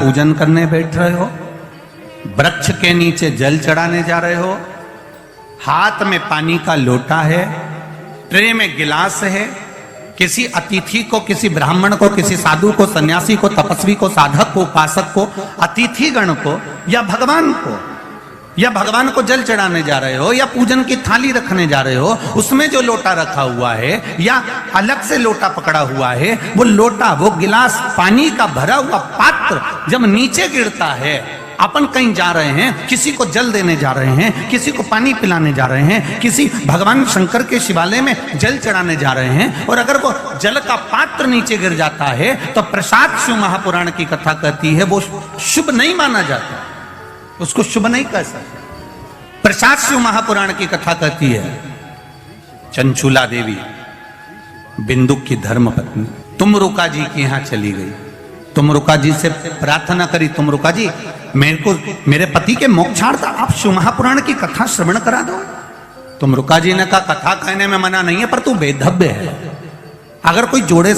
पूजन करने बैठ रहे हो, वृक्ष के नीचे जल चढ़ाने जा रहे हो, हाथ में पानी का लोटा है, ट्रे में गिलास है, किसी अतिथि को, किसी ब्राह्मण को, किसी साधु को, सन्यासी को, तपस्वी को, साधक को, उपासक को, अतिथि गण को या भगवान को जल चढ़ाने जा रहे हो, या पूजन की थाली रखने जा रहे हो, उसमें जो लोटा रखा हुआ है या अलग से लोटा पकड़ा हुआ है, वो लोटा, वो गिलास, पानी का भरा हुआ पात्र जब नीचे गिरता है, अपन कहीं जा रहे हैं, किसी को जल देने जा रहे हैं, किसी को पानी पिलाने जा रहे हैं, किसी भगवान शंकर के शिवालय में जल चढ़ाने जा रहे हैं, और अगर वो जल का पात्र नीचे गिर जाता है तो प्रसाद शिव महापुराण की कथा कहती है वो शुभ नहीं माना जाता, उसको शुभ नहीं कह सकते। प्रसाद शिव महापुराण की कथा कहती है चंचूला देवी, बिंदुक की धर्म पत्नी, तुमरुका जी के यहां चली गई। तुमरुका जी से प्रार्थना करी, तुमरुका जी मेरे पति के मोक्षार्थ आप शिव महापुराण की कथा श्रवण करा दो। तुमरुका जी ने कहा कथा कहने में मना नहीं है, पर तू बेधव्य है। अगर कोई जोड़े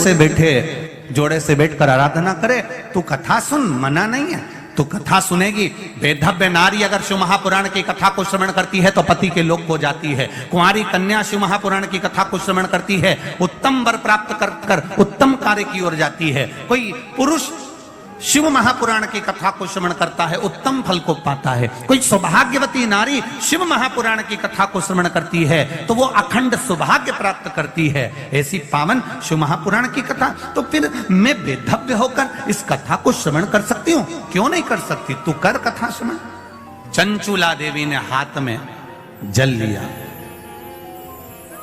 से बैठकर आराधना करे तू कथा सुन, मना नहीं है, तो कथा सुनेगी। वेधव्य नारी अगर शिव महापुराण की कथा को श्रवण करती है तो पति के लोक को जाती है। कुंवारी कन्या शिव महापुराण की कथा को श्रवण करती है, उत्तम वर प्राप्त कर उत्तम कार्य की ओर जाती है। कोई पुरुष शिव महापुराण की कथा को श्रवण करता है, उत्तम फल को पाता है। कोई सौभाग्यवती नारी शिव महापुराण की कथा को श्रवण करती है तो वो अखंड सौभाग्य प्राप्त करती है। ऐसी पावन शिव महापुराण की कथा, तो फिर मैं वेधव्य होकर इस कथा को श्रवण कर सकती हूँ, क्यों नहीं कर सकती? तू कर कथा श्रवण। चंचूला देवी ने हाथ में जल लिया,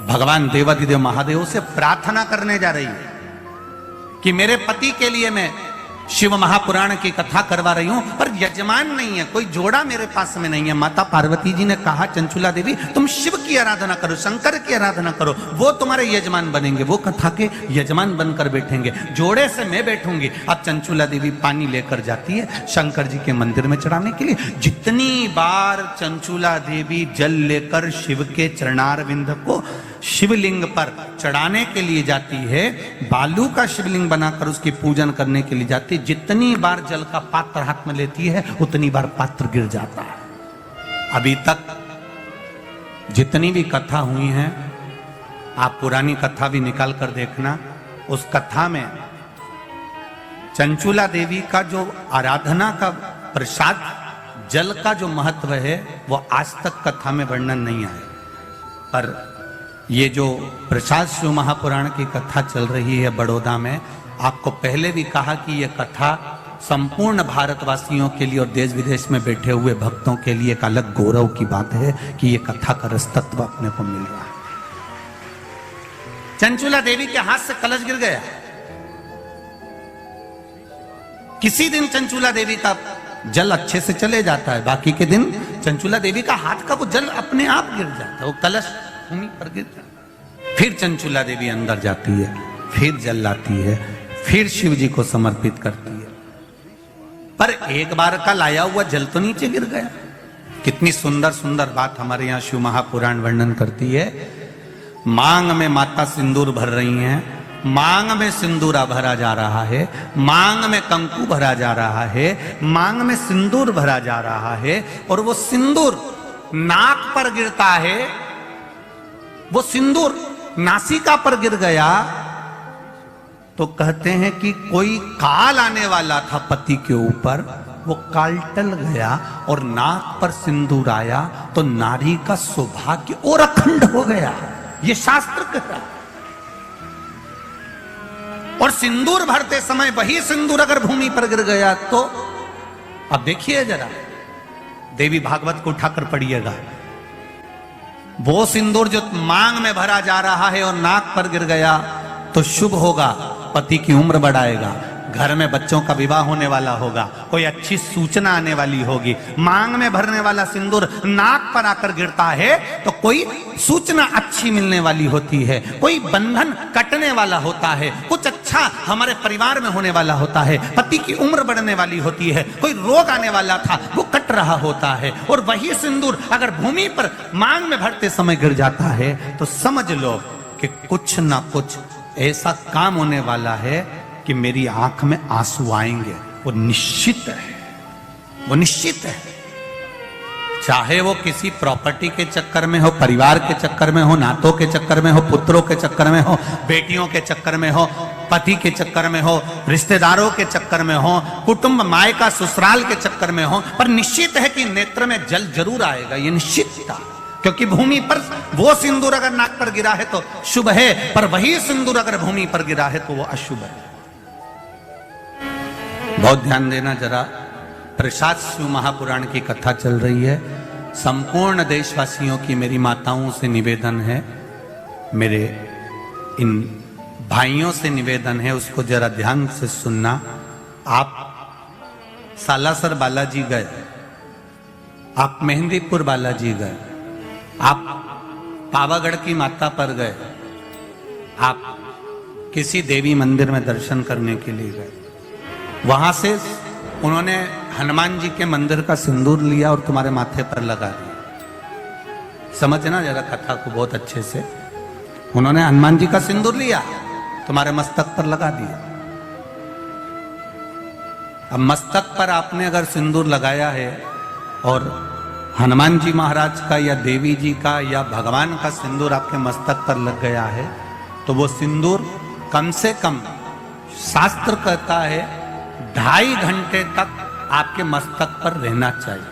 भगवान देवाधिदेव महादेव से प्रार्थना करने जा रही है कि मेरे पति के लिए मैं शिव महापुराण की कथा करवा रही हूं, पर यजमान नहीं है, कोई जोड़ा मेरे पास में नहीं है। माता पार्वती जी ने कहा चंचूला देवी तुम शिव की आराधना करो, शंकर की आराधना करो, वो तुम्हारे यजमान बनेंगे, वो कथा के यजमान बनकर बैठेंगे, जोड़े से मैं बैठूंगी। अब चंचूला देवी पानी लेकर जाती है शंकर जी के मंदिर में चढ़ाने के लिए। जितनी बार चंचूला देवी जल लेकर शिव के चरणारविंद को शिवलिंग पर चढ़ाने के लिए जाती है, बालू का शिवलिंग बनाकर उसकी पूजन करने के लिए जाती है, जितनी बार जल का पात्र हाथ में लेती है उतनी बार पात्र गिर जाता है। अभी तक जितनी भी कथा हुई हैं, आप पुरानी कथा भी निकाल कर देखना, उस कथा में चंचूला देवी का जो आराधना का प्रसाद जल का जो महत्व है वो आज तक कथा में वर्णन नहीं आया। पर ये जो प्रसाद शिव महापुराण की कथा चल रही है बड़ौदा में, आपको पहले भी कहा कि यह कथा संपूर्ण भारतवासियों के लिए और देश विदेश में बैठे हुए भक्तों के लिए एक अलग गौरव की बात है कि यह कथा का रसतत्व अपने को मिल रहा है। चंचूला देवी के हाथ से कलश गिर गया। किसी दिन चंचूला देवी का जल अच्छे से चले जाता है, बाकी के दिन चंचूला देवी का हाथ का वो जल अपने आप गिर जाता है, वो कलश भूमि पर गिर जाता है। फिर चंचूला देवी अंदर जाती है, फिर जल लाती है, फिर शिव जी को समर्पित करती है, पर एक बार का लाया हुआ जल तो नीचे गिर गया। कितनी सुंदर सुंदर बात हमारे यहाँ शिव महापुराण वर्णन करती है। मांग में माता सिंदूर भर रही हैं, मांग में सिंदूरा भरा जा रहा है, मांग में कंकु भरा जा रहा है, मांग में सिंदूर भरा जा रहा है, और वो सिंदूर नाक पर गिरता है। वो सिंदूर नासिका पर गिर गया तो कहते हैं कि कोई काल आने वाला था पति के ऊपर, वो काल टल गया और नाक पर सिंदूर आया तो नारी का सौभाग्य और अखंड हो गया, ये शास्त्र कहता। और सिंदूर भरते समय वही सिंदूर अगर भूमि पर गिर गया तो अब देखिए जरा, देवी भागवत को उठाकर पढ़िएगा, वो सिंदूर जो मांग में भरा जा रहा है और नाक पर गिर गया तो शुभ होगा, पति की उम्र बढ़ाएगा, घर में बच्चों का विवाह होने वाला होगा, कोई अच्छी सूचना आने वाली होगी। मांग में भरने वाला सिंदूर नाक पर आकर गिरता है तो कोई सूचना अच्छी मिलने वाली होती है, कोई बंधन कटने वाला होता है, कुछ अच्छा हमारे परिवार में होने वाला होता है, पति की उम्र बढ़ने वाली होती है, कोई रोग आने वाला था वो कट रहा होता है। और वही सिंदूर अगर भूमि पर मांग में भरते समय गिर जाता है तो समझ लो कि कुछ ना कुछ ऐसा काम होने वाला है कि मेरी आंख में आंसू आएंगे, वो निश्चित है, वो निश्चित है। चाहे वो किसी प्रॉपर्टी के चक्कर में हो, परिवार के चक्कर में हो, नातों के चक्कर में हो, पुत्रों के चक्कर में हो, बेटियों के चक्कर में हो, पति के चक्कर में हो, रिश्तेदारों के चक्कर में हो, कुटुंब मायका ससुराल के चक्कर में हो, पर निश्चित है कि नेत्र में जल जरूर आएगा, ये निश्चित था। क्योंकि भूमि पर वो सिंदूर अगर नाक पर गिरा है तो शुभ है, पर वही सिंदूर अगर भूमि पर गिरा है तो वो अशुभ है। बहुत ध्यान देना जरा। प्रसाद शिव महापुराण की कथा चल रही है। संपूर्ण देशवासियों की मेरी माताओं से निवेदन है, मेरे इन भाइयों से निवेदन है, उसको जरा ध्यान से सुनना। आप सालासर बालाजी गए, आप मेहंदीपुर बालाजी गए, आप पावागढ़ की माता पर गए, आप किसी देवी मंदिर में दर्शन करने के लिए गए, वहां से उन्होंने हनुमान जी के मंदिर का सिंदूर लिया और तुम्हारे माथे पर लगा दिया। समझना जरा कथा को बहुत अच्छे से। उन्होंने हनुमान जी का सिंदूर लिया, तुम्हारे मस्तक पर लगा दिया। अब मस्तक पर आपने अगर सिंदूर लगाया है और हनुमान जी महाराज का या देवी जी का या भगवान का सिंदूर आपके मस्तक पर लग गया है, तो वो सिंदूर कम से कम शास्त्र कहता है 2.5 घंटे तक आपके मस्तक पर रहना चाहिए।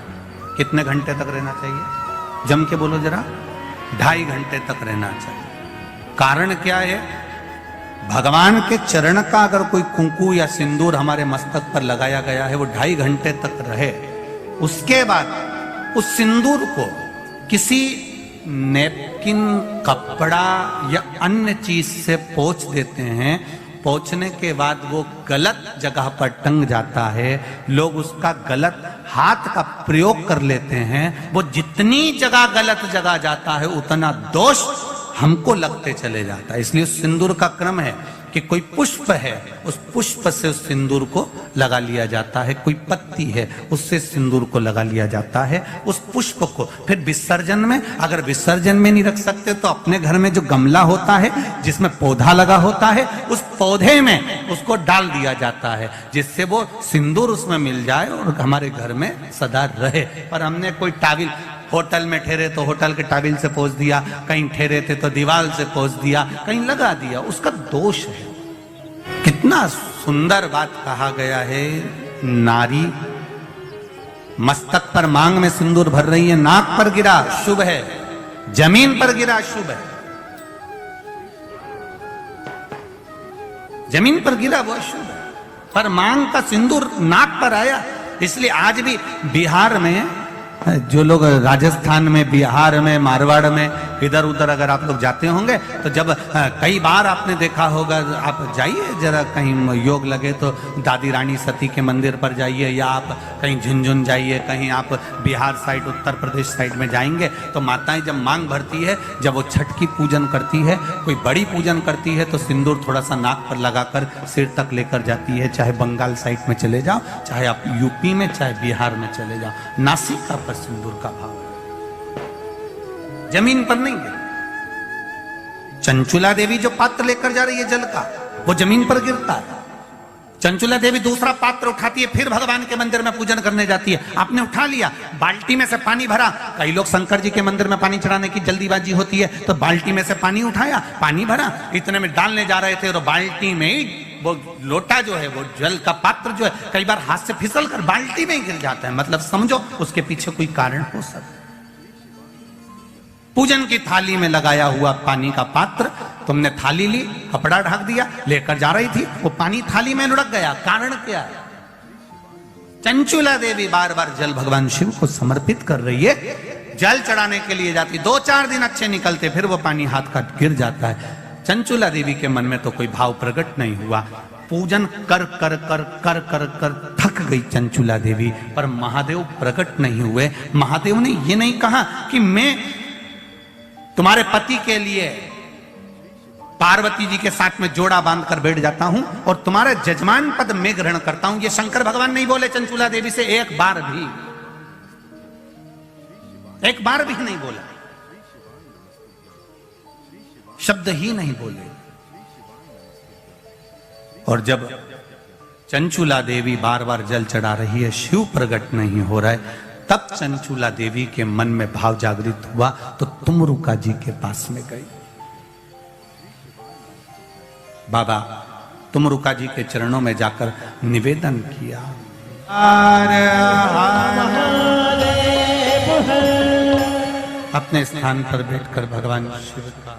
कितने घंटे तक रहना चाहिए? जम के बोलो जरा। 2.5 घंटे तक रहना चाहिए। कारण क्या है? भगवान के चरण का अगर कोई कुंकू या सिंदूर हमारे मस्तक पर लगाया गया है, वो 2.5 घंटे तक रहे, उसके बाद उस सिंदूर को किसी नैपकिन, कपड़ा या अन्य चीज से पोंछ देते हैं। पोंछने के बाद वो गलत जगह पर टंग जाता है, लोग उसका गलत हाथ का प्रयोग कर लेते हैं। वो जितनी जगह गलत जगह जाता है उतना दोष हमको लगते चले जाता है। इसलिए सिंदूर का क्रम है कि कोई पुष्प है, उस पुष्प से उस सिंदूर को लगा लिया जाता है, कोई पत्ती है उससे सिंदूर को लगा लिया जाता है, उस पुष्प को। फिर विसर्जन में, अगर विसर्जन में नहीं रख सकते तो अपने घर में जो गमला होता है जिसमें पौधा लगा होता है, उस पौधे में उसको डाल दिया जाता है, जिससे वो सिंदूर उसमें मिल जाए और हमारे घर में सदा रहे। पर हमने कोई टाविल, होटल में ठहरे तो होटल के टाविल से पोंछ दिया, कहीं ठहरे थे तो दीवार से पोंछ दिया, कहीं लगा दिया, उसका दोष है। कितना सुंदर बात कहा गया है। नारी मस्तक पर मांग में सिंदूर भर रही है, नाक पर गिरा शुभ है, जमीन पर गिरा शुभ है। जमीन पर गिरा वो शुभ है, पर मांग का सिंदूर नाक पर आया। इसलिए आज भी बिहार में, जो लोग राजस्थान में, बिहार में, मारवाड़ में इधर उधर अगर आप लोग जाते होंगे तो जब कई बार आपने देखा होगा, आप जाइए जरा कहीं योग लगे तो दादी रानी सती के मंदिर पर जाइए, या आप कहीं झुंझुन जाइए, कहीं आप बिहार साइड, उत्तर प्रदेश साइड में जाएंगे तो माताएं जब मांग भरती है, जब वो छठ की पूजन करती है, कोई बड़ी पूजन करती है, तो सिंदूर थोड़ा सा नाक पर लगाकर सिर तक लेकर जाती है। चाहे बंगाल साइड में चले जाओ, चाहे आप यूपी में, चाहे बिहार में चले जाओ, नासिका पर सिंदूर का भाव है, जमीन पर नहीं गिर। चंचुला देवी जो पात्र लेकर जा रही है जल का, वो जमीन पर गिरता है। चंचुला देवी दूसरा पात्र उठाती है, फिर भगवान के मंदिर में पूजन करने जाती है। आपने उठा लिया, बाल्टी में से पानी भरा। कई लोग शंकर जी के मंदिर में पानी चढ़ाने की जल्दीबाजी होती है, तो बाल्टी में से पानी उठाया, पानी भरा, इतने में डालने जा रहे थे और बाल्टी में वो लोटा जो है, वो जल का पात्र जो है, कई बार हाथ से फिसल कर बाल्टी में गिर जाता है। मतलब समझो उसके पीछे कोई कारण हो सकता है। पूजन की थाली में लगाया हुआ पानी का पात्र, तुमने थाली ली, कपड़ा ढक दिया, लेकर जा रही थी, वो पानी थाली में लुढ़क गया। कारण क्या है? चंचुला देवी बार बार जल भगवान शिव को समर्पित कर रही है, जल चढ़ाने के लिए जाती, 2-4 दिन अच्छे निकलते, फिर वो पानी हाथ का गिर जाता है। चंचुला देवी के मन में तो कोई भाव प्रकट नहीं हुआ। पूजन कर कर कर कर कर कर थक गई चंचुला देवी, पर महादेव प्रकट नहीं हुए। महादेव ने ये नहीं कहा कि मैं तुम्हारे पति के लिए पार्वती जी के साथ में जोड़ा बांधकर बैठ जाता हूं और तुम्हारा जजमान पद मैं ग्रहण करता हूं। ये शंकर भगवान नहीं बोले चंचुला देवी से, एक बार भी नहीं बोला, शब्द ही नहीं बोले। और जब चंचुला देवी बार बार जल चढ़ा रही है, शिव प्रकट नहीं हो रहा है। तब चंचुला देवी के मन में भाव जागृत हुआ तो तुमरुका जी के पास में गई। बाबा तुमरुका जी के चरणों में जाकर निवेदन किया, अपने स्थान पर बैठकर भगवान शिव का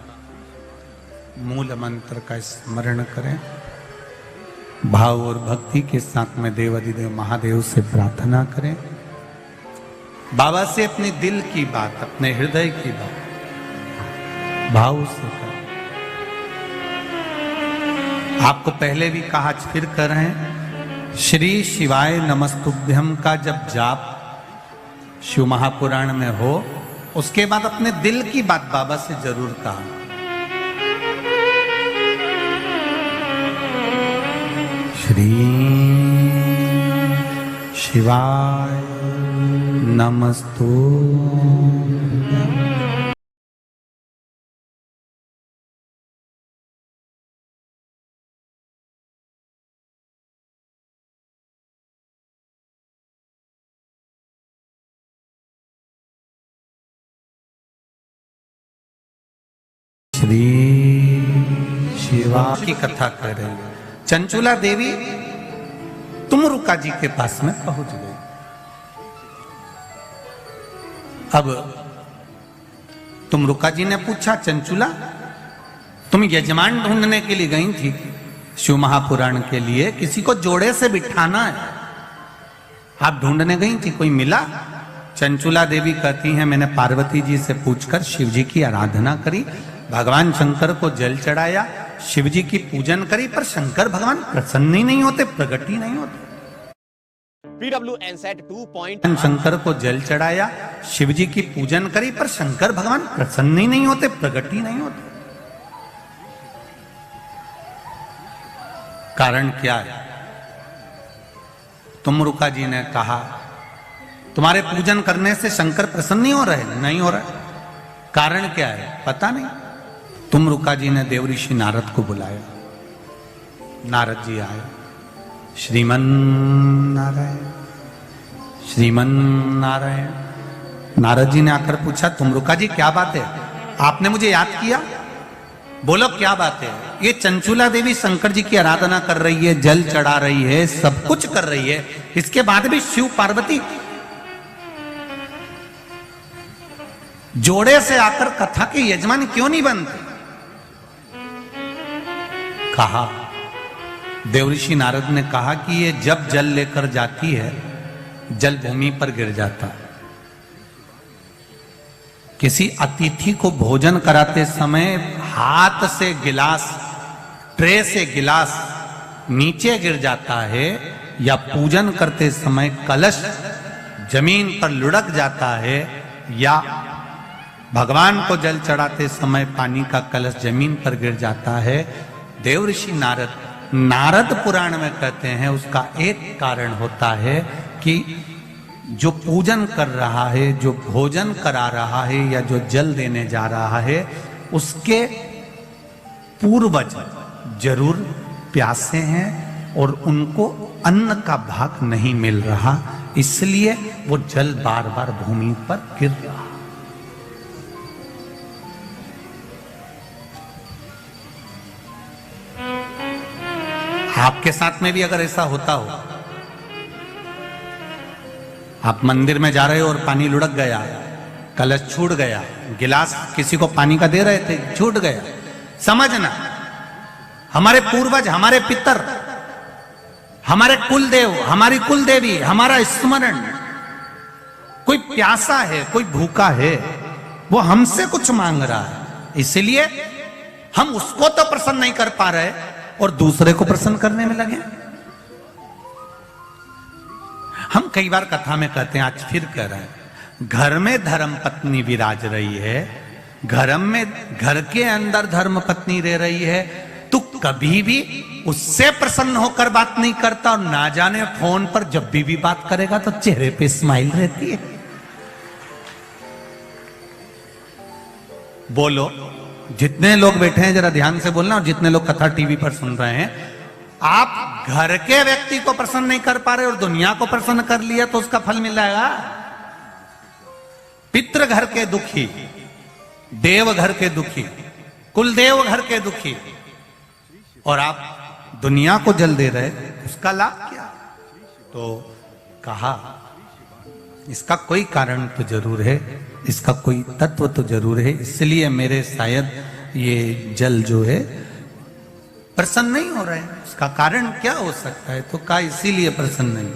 मूल मंत्र का स्मरण करें। भाव और भक्ति के साथ में देवाधिदेव महादेव से प्रार्थना करें। बाबा से अपने दिल की बात, अपने हृदय की बात भाव से करें। आपको पहले भी कहा, आज फिर कर रहे हैं, श्री शिवाय नमस्तुभ्यम का जब जाप शिव महापुराण में हो, उसके बाद अपने दिल की बात बाबा से जरूर कहा। श्री शिवाय नमस्तुभ्यम। श्री शिवा की कथा कर रहे हैं। चंचुला देवी तुमरुका जी के पास में पहुंच गई। अब तुमरुका जी ने पूछा, चंचुला तुम यजमान ढूंढने के लिए गई थी शिव महापुराण के लिए, किसी को जोड़े से बिठाना है, आप ढूंढने गई थी, कोई मिला? चंचुला देवी कहती हैं, मैंने पार्वती जी से पूछकर शिव जी की आराधना करी, भगवान शंकर को जल चढ़ाया, शिव जी की पूजन करी, पर शंकर भगवान प्रसन्न ही नहीं होते, प्रकट ही नहीं होते। PWNSET 2. शंकर को जल चढ़ाया, शिव जी की पूजन करी, पर शंकर भगवान प्रसन्न ही नहीं होते, प्रकट ही नहीं होते। कारण क्या है? तुमरुका जी ने कहा, तुम्हारे पूजन करने से शंकर प्रसन्न नहीं हो रहे? नहीं हो रहा। कारण क्या है? पता नहीं। तुमरुका जी ने देवऋषि नारद को बुलाया। नारद जी आए। श्रीमन नारायण, श्रीमन नारायण। नारद जी ने आकर पूछा, तुमरुका जी क्या बात है, आपने मुझे याद किया? बोलो क्या बात है? ये चंचुला देवी शंकर जी की आराधना कर रही है, जल चढ़ा रही है, सब कुछ कर रही है, इसके बाद भी शिव पार्वती जोड़े से आकर कथा के यजमान क्यों नहीं बनते? कहा, देवऋषि नारद ने कहा कि ये जब जल लेकर जाती है, जल भूमि पर गिर जाता है। किसी अतिथि को भोजन कराते समय हाथ से गिलास, ट्रे से गिलास नीचे गिर जाता है, या पूजन करते समय कलश जमीन पर लुढ़क जाता है, या भगवान को जल चढ़ाते समय पानी का कलश जमीन पर गिर जाता है। देवऋषि नारद पुराण में कहते हैं, उसका एक कारण होता है कि जो पूजन कर रहा है, जो भोजन करा रहा है, या जो जल देने जा रहा है, उसके पूर्वज जरूर प्यासे हैं और उनको अन्न का भाग नहीं मिल रहा, इसलिए वो जल बार बार भूमि पर गिर रहा। आपके साथ में भी अगर ऐसा होता हो, आप मंदिर में जा रहे हो और पानी लुढ़क गया, कलश छूट गया, गिलास किसी को पानी का दे रहे थे, छूट गया, समझना हमारे पूर्वज, हमारे पितर, हमारे कुलदेव, हमारी कुलदेवी, हमारा स्मरण, कोई प्यासा है, कोई भूखा है, वो हमसे कुछ मांग रहा है, इसलिए हम उसको तो प्रसन्न नहीं कर पा रहे और दूसरे को प्रसन्न करने में लगे। हम कई बार कथा में कहते हैं, आज फिर कह रहे हैं, घर में धर्म पत्नी विराज रही है, घर के अंदर धर्म पत्नी रह रही है, तू कभी भी उससे प्रसन्न होकर बात नहीं करता, और ना जाने फोन पर जब भी बात करेगा तो चेहरे पे स्माइल रहती है। बोलो, जितने लोग बैठे हैं जरा ध्यान से बोलना, और जितने लोग कथा टीवी पर सुन रहे हैं, आप घर के व्यक्ति को प्रसन्न नहीं कर पा रहे और दुनिया को प्रसन्न कर लिया तो उसका फल मिल जाएगा। पितृ घर के दुखी, देव घर के दुखी, कुलदेव घर के दुखी, और आप दुनिया को जल दे रहे, उसका लाभ क्या? तो कहा इसका कोई कारण तो जरूर है, इसका कोई तत्व तो जरूर है, इसलिए मेरे शायद ये जल जो है प्रसन्न नहीं हो रहे हैं। उसका कारण क्या हो सकता है? तो कहा इसीलिए प्रसन्न नहीं।